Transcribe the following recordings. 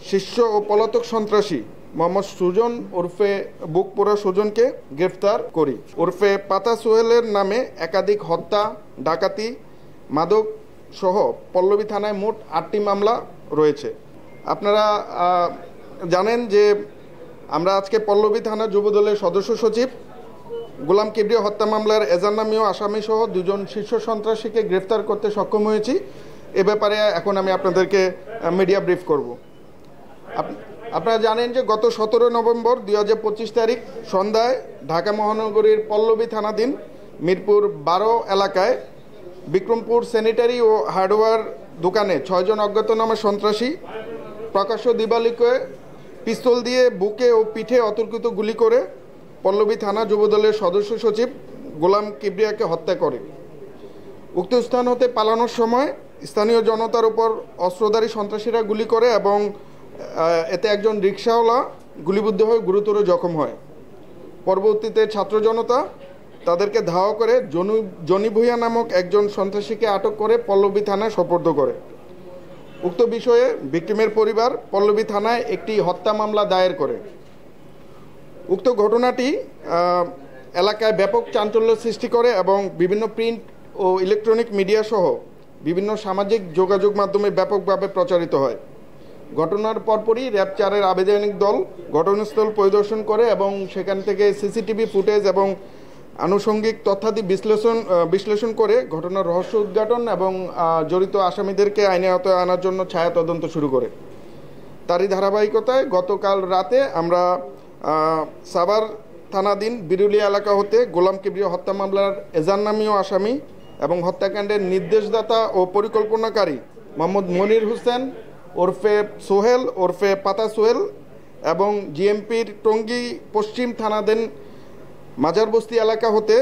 শীর্ষ ও পলাতক সন্ত্রাসী মোহাম্মদ সুজন ওরফে বুকপোড়া সুজনকে গ্রেফতার করি। ওরফে পাতা সোহেলের নামে একাধিক হত্যা, ডাকাতি, মাদক সহ পল্লবী থানায় মোট ৮টি মামলা রয়েছে। আপনারা জানেন যে আমরা আজকে পল্লবী থানা যুবদলের সদস্য সচিব গোলাম কিবরিয়া হত্যা মামলার এজাহারনামীয় আসামি সহ ২ জন শীর্ষ সন্ত্রাসীকে গ্রেফতার করতে সক্ষম হয়েছি। এ ব্যাপারে এখন আমি আপনাদেরকে মিডিয়া ব্রিফ করব। আপনারা জানেন যে গত ১৭ নভেম্বর ২০২৫ তারিখ সন্ধ্যায় ঢাকা মহানগরীর পল্লবী থানাধীন মিরপুর ১২ এলাকায় বিক্রমপুর স্যানিটারি ও হার্ডওয়্যার দোকানে ৬ জন অজ্ঞাতনামা সন্ত্রাসী প্রকাশ্য দিবালোকে পিস্তল দিয়ে বুকে ও পিঠে অতর্কিত গুলি করে পল্লবী থানা যুবদলের সদস্য সচিব গোলাম কিবরিয়াকে হত্যা করে। উক্ত স্থান হতে পালানোর সময় স্থানীয় জনতার উপর অস্ত্রধারী সন্ত্রাসীরা গুলি করে এবং এতে একজন রিকশাওয়ালা গুলিবিদ্ধ হয়ে গুরুতর জখম হয়। পরবর্তীতে ছাত্র জনতা তাদেরকে ধাওয়া করে জনি ভূঁইয়া নামক একজন সন্ত্রাসীকে আটক করে পল্লবী থানায় সোপর্দ করে। উক্ত বিষয়ে ভিকটিমের পরিবার পল্লবী থানায় একটি হত্যা মামলা দায়ের করে। উক্ত ঘটনাটি এলাকায় ব্যাপক চাঞ্চল্য সৃষ্টি করে এবং বিভিন্ন প্রিন্ট ও ইলেকট্রনিক মিডিয়া সহ বিভিন্ন সামাজিক যোগাযোগ মাধ্যমে ব্যাপকভাবে প্রচারিত হয়। ঘটনার পরপরই র্যাব ৪-এর আবেদনিক দল ঘটনাস্থল পরিদর্শন করে এবং সেখান থেকে সিসিটিভি ফুটেজ এবং আনুষঙ্গিক তথ্যাদি বিশ্লেষণ করে ঘটনার রহস্য উদ্ঘাটন এবং জড়িত আসামিদেরকে আইনের আওতায় আনার জন্য ছায়া তদন্ত শুরু করে। তারই ধারাবাহিকতায় গতকাল রাতে আমরা সাভার থানাধীন বিরুলিয়া এলাকা হতে গোলাম কিবরিয়া হত্যা মামলার এজাহারনামীয় আসামি এবং হত্যাকাণ্ডের নির্দেশদাতা ও পরিকল্পনাকারী মোহাম্মদ মনির হোসেন ওরফে সোহেল ওরফে পাতা সোহেল এবং জিএমপির টঙ্গী পশ্চিম থানাধীন মাজারবস্তি এলাকা হতে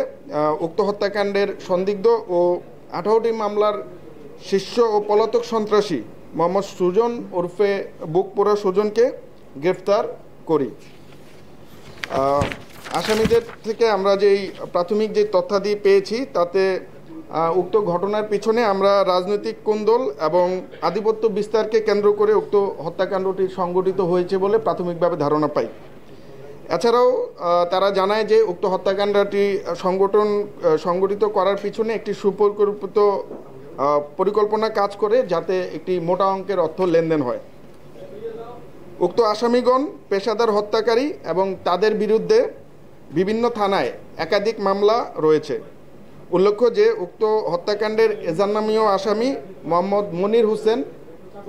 উক্ত হত্যাকাণ্ডের সন্দিগ্ধ ও ১৮টি মামলার শীর্ষ ও পলাতক সন্ত্রাসী মোহাম্মদ সুজন ওরফে বুকপোড়া সুজনকে গ্রেফতার করি। আসামিদের থেকে আমরা যেই প্রাথমিক যে তথ্যাদি পেয়েছি তাতে উক্ত ঘটনার পিছনে আমরা রাজনৈতিক কোন্দল এবং আধিপত্য বিস্তারকে কেন্দ্র করে উক্ত হত্যাকাণ্ডটি সংগঠিত হয়েছে বলে প্রাথমিকভাবে ধারণা পাই। এছাড়াও তারা জানায় যে উক্ত হত্যাকাণ্ডটি সংগঠিত করার পিছনে একটি সুপরিকল্পিত পরিকল্পনা কাজ করে যাতে একটি মোটা অঙ্কের অর্থ লেনদেন হয়। উক্ত আসামিগণ পেশাদার হত্যাকারী এবং তাদের বিরুদ্ধে বিভিন্ন থানায় একাধিক মামলা রয়েছে। উল্লেখ্য যে উক্ত হত্যাকাণ্ডের এজাহারনামীয় আসামি মোহাম্মদ মনির হোসেন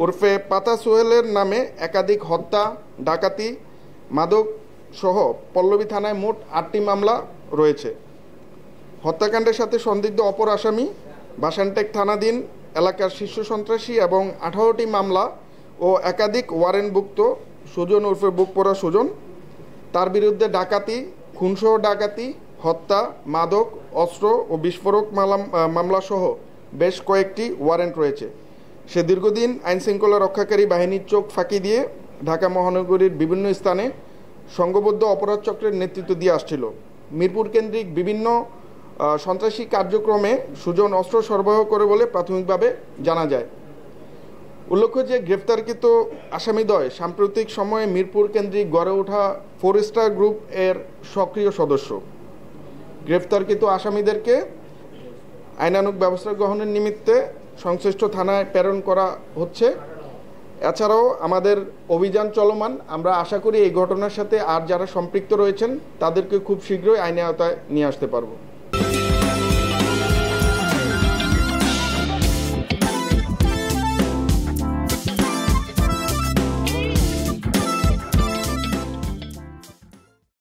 ওরফে পাতা সোহেলের নামে একাধিক হত্যা, ডাকাতি, মাদক সহ পল্লবী থানায় মোট ৮টি মামলা রয়েছে। হত্যাকাণ্ডের সাথে সন্দিগ্ধ অপর আসামি বাসানটেক থানাধীন এলাকার শীর্ষ সন্ত্রাসী এবং ১৮টি মামলা ও একাধিক ওয়ারেন্টভুক্ত সুজন ওরফে বুকপোড়া সুজন, তার বিরুদ্ধে ডাকাতি, খুনসহ ডাকাতি, হত্যা, মাদক, অস্ত্র ও বিস্ফোরক মামলাসহ বেশ কয়েকটি ওয়ারেন্ট রয়েছে। সে দীর্ঘদিন আইনশৃঙ্খলা রক্ষাকারী বাহিনীর চোখ ফাঁকি দিয়ে ঢাকা মহানগরীর বিভিন্ন স্থানে সংঘবদ্ধ অপরাধ চক্রের নেতৃত্ব দিয়ে আসছিল। মিরপুর কেন্দ্রিক বিভিন্ন সন্ত্রাসী কার্যক্রমে সুজন অস্ত্র সরবরাহ করে বলে প্রাথমিকভাবে জানা যায়। উল্লেখ্য যে গ্রেফতারকৃত আসামিদ্বয় সাম্প্রতিক সময়ে মিরপুর কেন্দ্রিক গড়ে ওঠা 4 স্টার গ্রুপ এর সক্রিয় সদস্য। গ্রেফতারকৃত আসামিদেরকে আইনানুগ ব্যবস্থা গ্রহণের নিমিত্তে সংশ্লিষ্ট থানায় প্রেরণ করা হচ্ছে। এছাড়াও আমাদের অভিযান চলমান। আমরা আশা করি এই ঘটনার সাথে আর যারা সম্পৃক্ত রয়েছেন তাদেরকে খুব শীঘ্রই আইনের আওতায় নিয়ে আসতে পারব।